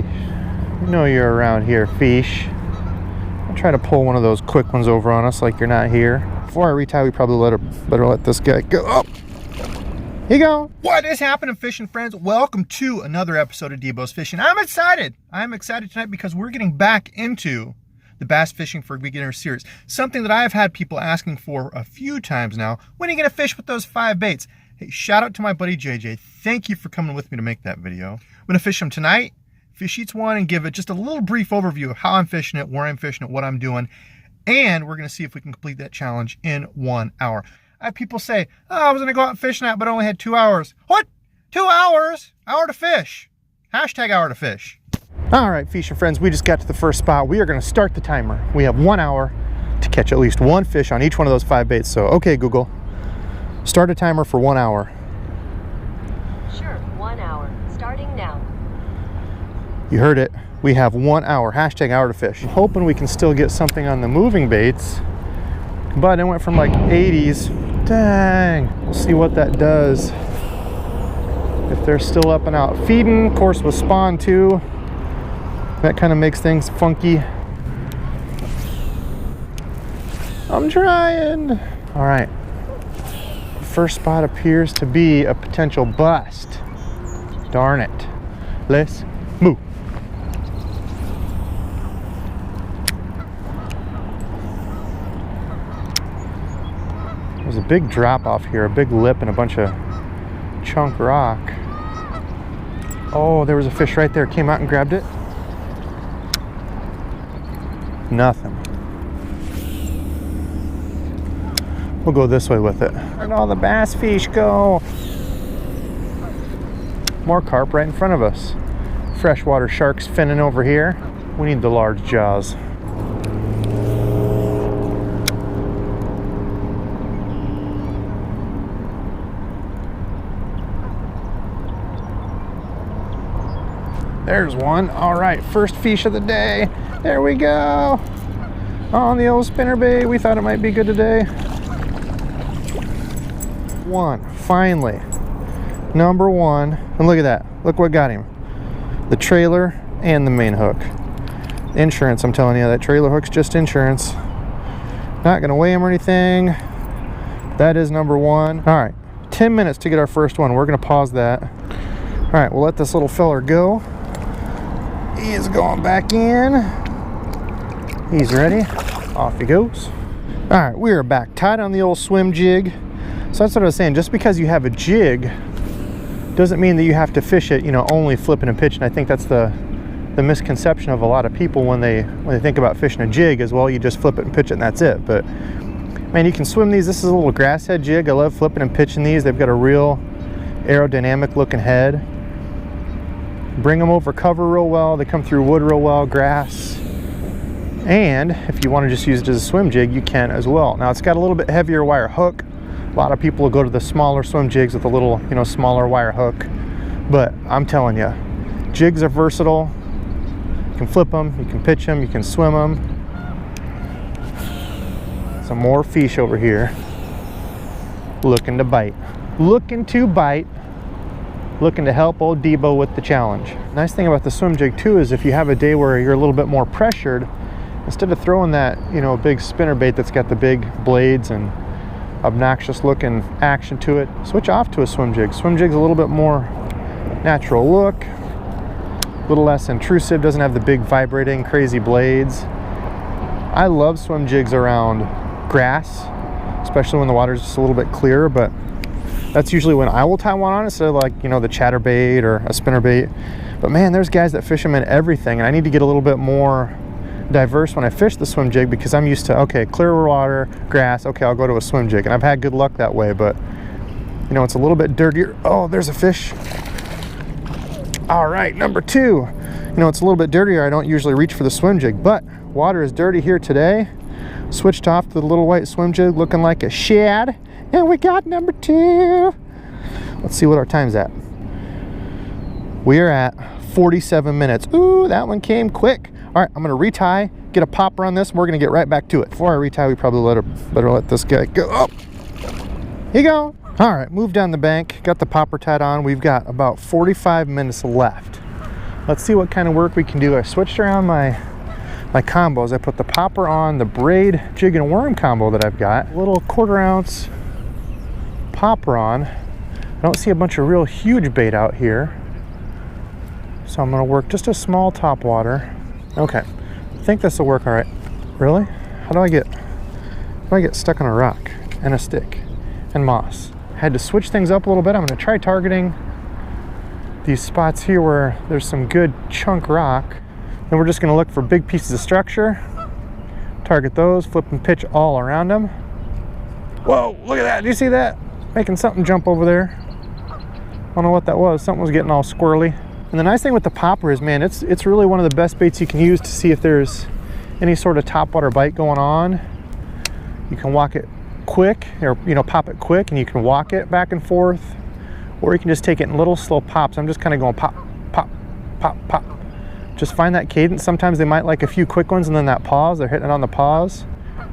Hey, you know you're around here, fish. I'll try to pull one of those quick ones over on us like you're not here. Before I retie, we probably better let this guy go. Oh, here you go. What is happening, fishing friends? Welcome to another episode of DEBO'S Fishing. I'm excited. I'm excited tonight because we're getting back into the Bass Fishing for Beginners series. Something that I've had people asking for a few times now. When are you going to fish with those 5 baits? Hey, shout out to my buddy JJ. Thank you for coming with me to make that video. I'm going to fish them tonight, fish each one, and give it just a little brief overview of how I'm fishing it, where I'm fishing it, what I'm doing. And we're going to see if we can complete that challenge in 1 hour. I have people say, oh, I was going to go out and fish that, but I only had 2 hours. What? 2 hours? Hour to fish. Hashtag hour to fish. All right, fishing friends, we just got to the first spot. We are going to start the timer. We have 1 hour to catch at least one fish on each one of those 5 baits. So, okay, Google, start a timer for 1 hour. Sure, 1 hour. Starting now. You heard it. We have 1 hour. Hashtag hour to fish. I'm hoping we can still get something on the moving baits, but it went from like 80s. Dang. We'll see what that does. If they're still up and out feeding, of course with spawn too. That kind of makes things funky. I'm trying. All right. First spot appears to be a potential bust. Darn it. Let's move. There's a big drop off here, a big lip and a bunch of chunk rock. Oh, there was a fish right there. Came out and grabbed it. Nothing. We'll go this way with it. Where'd all the bass fish go? More carp right in front of us. Freshwater sharks finning over here. We need the large jaws. There's one. All right, first fish of the day. There we go. On the old spinnerbait. We thought it might be good today. One, finally. Number one. And look at that. Look what got him. The trailer and the main hook. Insurance, I'm telling you. That trailer hook's just insurance. Not gonna weigh him or anything. That is number one. All right, 10 minutes to get our first one. We're gonna pause that. All right, we'll let this little feller go. He is going back in. He's ready. Off he goes. All right, we are back. Tied on the old swim jig. So that's what I was saying. Just because you have a jig doesn't mean that you have to fish it, you know, only flipping and pitching. I think that's the misconception of a lot of people when they think about fishing a jig is, well, you just flip it and pitch it and that's it. But man, you can swim these. This is a little grass head jig. I love flipping and pitching these. They've got a real aerodynamic looking head. Bring them over cover real well. They come through wood real well, grass. And if you want to just use it as a swim jig, you can as well. Now it's got a little bit heavier wire hook. A lot of people will go to the smaller swim jigs with a little, you know, smaller wire hook. But I'm telling you, jigs are versatile. You can flip them, you can pitch them, you can swim them. Some more fish over here. Looking to bite. Looking to bite. Looking to help old Debo with the challenge. Nice thing about the swim jig too is if you have a day where you're a little bit more pressured, instead of throwing that, you know, big spinnerbait that's got the big blades and obnoxious looking action to it, switch off to a swim jig. Swim jig's a little bit more natural look, a little less intrusive, doesn't have the big vibrating crazy blades. I love swim jigs around grass, especially when the water's just a little bit clearer, but that's usually when I will tie one on instead of like, you know, the chatterbait or a spinnerbait. But man, there's guys that fish them in everything, and I need to get a little bit more diverse when I fish the swim jig because I'm used to, okay, clear water, grass, okay, I'll go to a swim jig, and I've had good luck that way. But you know, it's a little bit dirtier. Oh, there's a fish. All right, number two. You know, it's a little bit dirtier. I don't usually reach for the swim jig, but water is dirty here today. Switched off to the little white swim jig looking like a shad. And we got number two. Let's see what our time's at. We are at 47 minutes. Ooh, that one came quick. All right, I'm gonna retie, get a popper on this, and we're gonna get right back to it. Before I retie, we probably better let this guy go. Oh, here you go. All right, move down the bank, got the popper tied on. We've got about 45 minutes left. Let's see what kind of work we can do. I switched around my combos. I put the popper on the braid, jig, and worm combo that I've got. A little 1/4 ounce popper on. I don't see a bunch of real huge bait out here, so I'm going to work just a small top water. Okay, I think this will work all right. Really? How do I get stuck on a rock and a stick and moss? I had to switch things up a little bit. I'm going to try targeting these spots here where there's some good chunk rock. Then we're just going to look for big pieces of structure, target those, flip and pitch all around them. Whoa, look at that. Do you see that? Making something jump over there. I don't know what that was. Something was getting all squirrely. And the nice thing with the popper is, man, it's really one of the best baits you can use to see if there's any sort of topwater bite going on. You can walk it quick, or pop it quick, and you can walk it back and forth, or you can just take it in little slow pops. I'm just kind of going pop, pop, pop, pop. Just find that cadence. Sometimes they might like a few quick ones and then that pause, they're hitting it on the pause.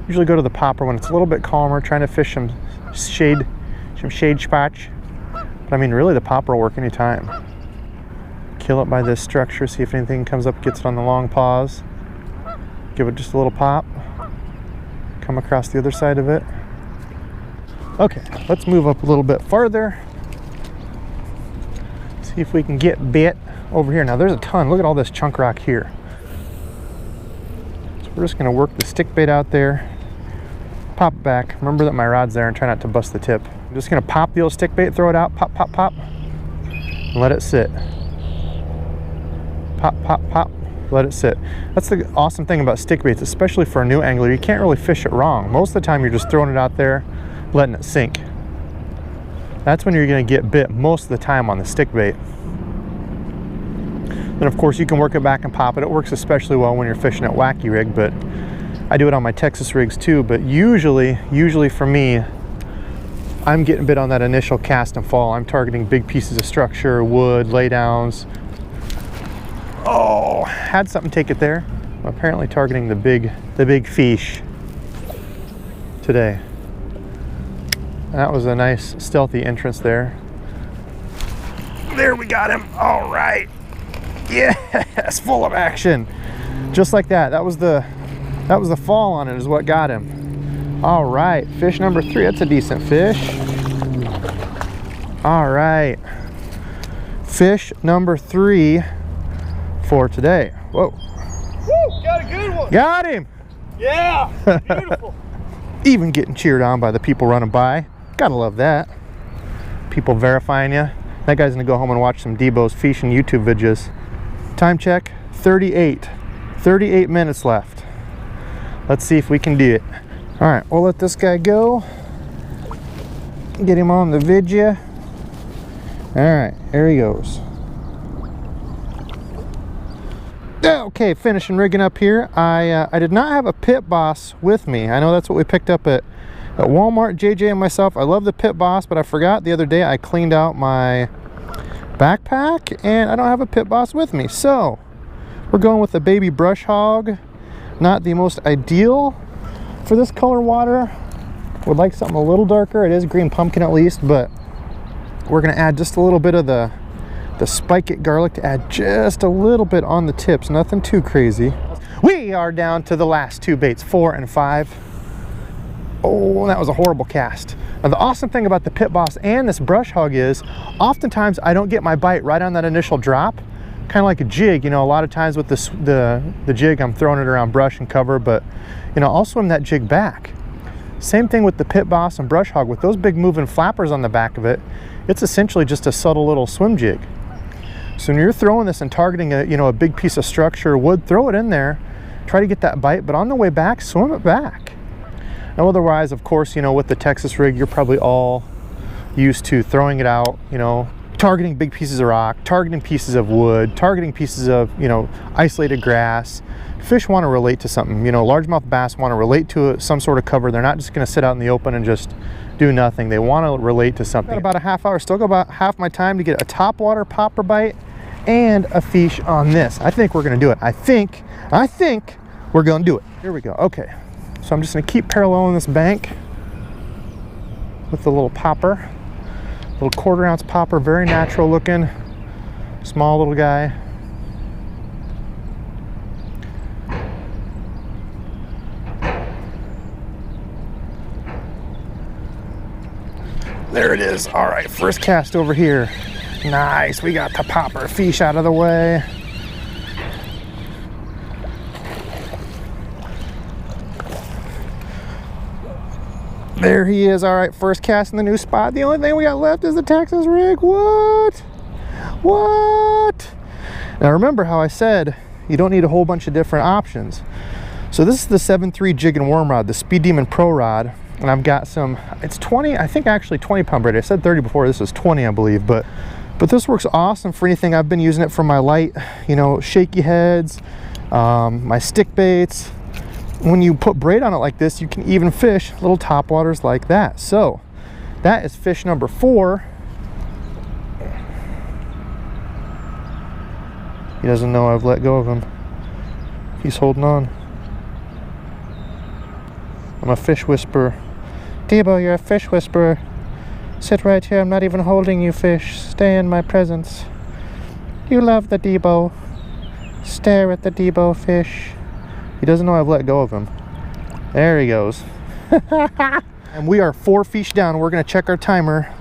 Usually go to the popper when it's a little bit calmer, trying to fish some shade spots. But I mean, really the popper will work anytime. Kill it by this structure, see if anything comes up, gets it on the long pause. Give it just a little pop. Come across the other side of it. Okay, let's move up a little bit farther. See if we can get bit over here. Now there's a ton. Look at all this chunk rock here. So we're just going to work the stick bait out there. Pop it back. Remember that my rod's there and try not to bust the tip. I'm just going to pop the old stick bait, throw it out, pop, pop, pop, and let it sit. Pop, pop, pop, let it sit. That's the awesome thing about stick baits, especially for a new angler. You can't really fish it wrong. Most of the time you're just throwing it out there, letting it sink. That's when you're going to get bit most of the time on the stick bait. Then of course you can work it back and pop it. It works especially well when you're fishing at wacky rig, but I do it on my Texas rigs too. But usually for me, I'm getting bit on that initial cast and fall. I'm targeting big pieces of structure, wood, laydowns. Oh, had something take it there. I'm apparently targeting the big fish today. That was a nice stealthy entrance there. There, we got him. All right. Yes, full of action. Just like that. That was the fall on it is what got him. All right, fish number 3. That's a decent fish. All right. Fish number 3 for today. Whoa. Woo, got a good one. Got him. Yeah, beautiful. Even getting cheered on by the people running by. Gotta love that. People verifying you. That guy's gonna go home and watch some DEBO'S fishing YouTube videos. Time check, 38 minutes left. Let's see if we can do it. All right, we'll let this guy go. Get him on the vidya. All right, there he goes. Okay, finishing rigging up here. I did not have a Pit Boss with me. I know that's what we picked up at Walmart, JJ and myself. I love the Pit Boss, but I forgot the other day I cleaned out my backpack and I don't have a Pit Boss with me. So we're going with the baby brush hog. Not the most ideal for this color water. Would like something a little darker. It is green pumpkin at least, but we're gonna add just a little bit of the spike it garlic to add just a little bit on the tips, nothing too crazy. We are down to the last 2 baits, 4 and 5. Oh, that was a horrible cast. Now the awesome thing about the Pit Boss and this brush hog is oftentimes I don't get my bite right on that initial drop, kind of like a jig. You know, a lot of times with the jig I'm throwing it around brush and cover, but you know, I'll swim that jig back. Same thing with the Pit Boss and brush hog. With those big moving flappers on the back of it, it's essentially just a subtle little swim jig. So when you're throwing this and targeting a big piece of structure, wood, throw it in there, try to get that bite, but on the way back, swim it back. Now otherwise, of course, you know, with the Texas rig, you're probably all used to throwing it out, you know, targeting big pieces of rock, targeting pieces of wood, targeting pieces of, you know, isolated grass. Fish want to relate to something, you know, largemouth bass want to relate to some sort of cover. They're not just going to sit out in the open and just do nothing. They want to relate to something. Got about a half hour, still got about half my time to get a topwater popper bite and a fish on this. I think we're going to do it. I think we're going to do it. Here we go. Okay. So I'm just going to keep paralleling this bank with the little popper. Little 1/4 ounce popper, very natural looking, small little guy. There it is. All right, first cast over here. Nice, we got the popper fish out of the way. There he is. All right, first cast in the new spot. The only thing we got left is the Texas rig. What? What? Now remember how I said you don't need a whole bunch of different options. So this is the 7.3 jig and worm rod, the Speed Demon Pro rod. And I've got some, it's 20, I think actually 20 pound braid. I said 30 before, this is 20 I believe, but this works awesome for anything. I've been using it for my light, you know, shaky heads, my stick baits. When you put braid on it like this, you can even fish little topwaters like that. So that is fish number 4. He doesn't know I've let go of him. He's holding on. I'm a fish whisperer. Debo, you're a fish whisperer. Sit right here, I'm not even holding you, fish. Stay in my presence. You love the Debo. Stare at the Debo, fish. He doesn't know I've let go of him. There he goes. And we are 4 fish down. We're gonna check our timer.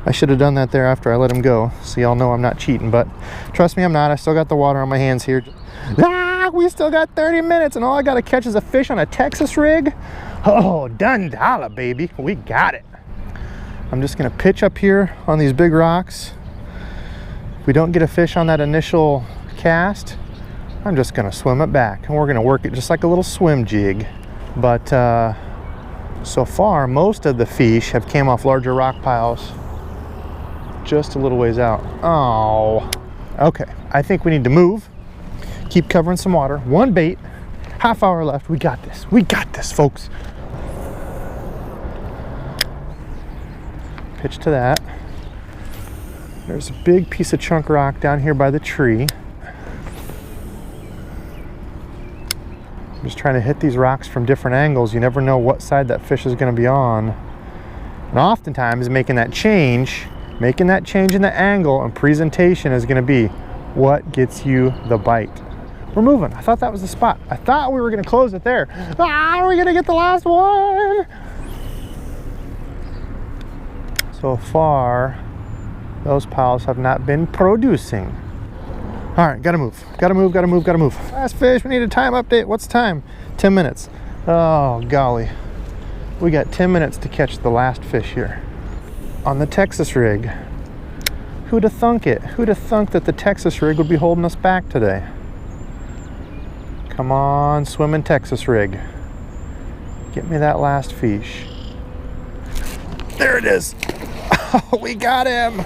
I should have done that there after I let him go, so y'all know I'm not cheating, but trust me, I'm not. I still got the water on my hands here. We still got 30 minutes, and all I gotta catch is a fish on a Texas rig. Oh, done dollar, baby. We got it. I'm just gonna pitch up here on these big rocks. If we don't get a fish on that initial cast, I'm just gonna swim it back, and we're gonna work it just like a little swim jig. But so far, most of the fish have came off larger rock piles just a little ways out. Oh, okay. I think we need to move. Keep covering some water. 1 bait, half hour left. We got this. We got this, folks. Pitch to that. There's a big piece of chunk rock down here by the tree. I'm just trying to hit these rocks from different angles. You never know what side that fish is going to be on. And oftentimes making that change in the angle and presentation is going to be what gets you the bite. We're moving. I thought that was the spot. I thought we were going to close it there. Are we going to get the last one? So far, those piles have not been producing. All right, gotta move. Gotta move, gotta move, gotta move. Last fish, we need a time update. What's the time? 10 minutes. Oh, golly. We got 10 minutes to catch the last fish here on the Texas rig. Who'd have thunk it? Who'd have thunk that the Texas rig would be holding us back today? Come on, swimming Texas rig. Get me that last fish. There it is. Oh, we got him.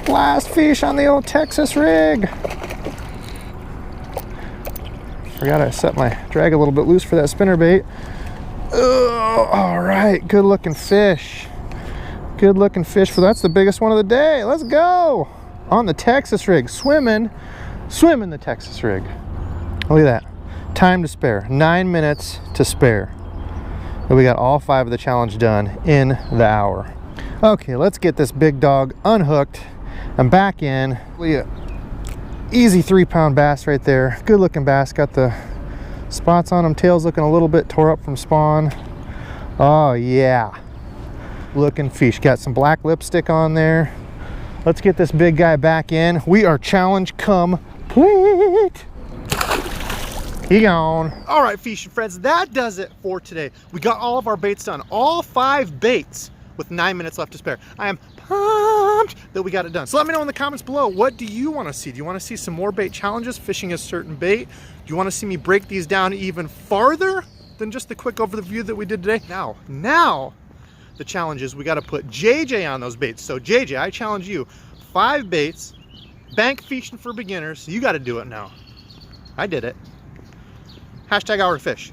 Last fish on the old Texas rig. Forgot I set my drag a little bit loose for that spinnerbait. Oh, all right, good looking fish. Good looking fish for that's the biggest one of the day. Let's go. On the Texas rig, swimming the Texas rig. Look at that. Time to spare, 9 minutes to spare. And we got all 5 of the challenge done in the hour. Okay, let's get this big dog unhooked and back in. Easy 3-pound bass right there. Good looking bass. Got the spots on him. Tail's looking a little bit tore up from spawn. Oh yeah. Looking fish. Got some black lipstick on there. Let's get this big guy back in. We are challenge complete. He gone. All right, fishing friends, that does it for today. We got all of our baits done. All 5 baits with 9 minutes left to spare. I am pumped that we got it done. So let me know in the comments below, what do you want to see? Do you want to see some more bait challenges, fishing a certain bait? Do you want to see me break these down even farther than just the quick overview that we did today? Now, the challenge is we got to put JJ on those baits. So JJ, I challenge you, 5 baits, bank fishing for beginners. You got to do it now. I did it. #OurFish.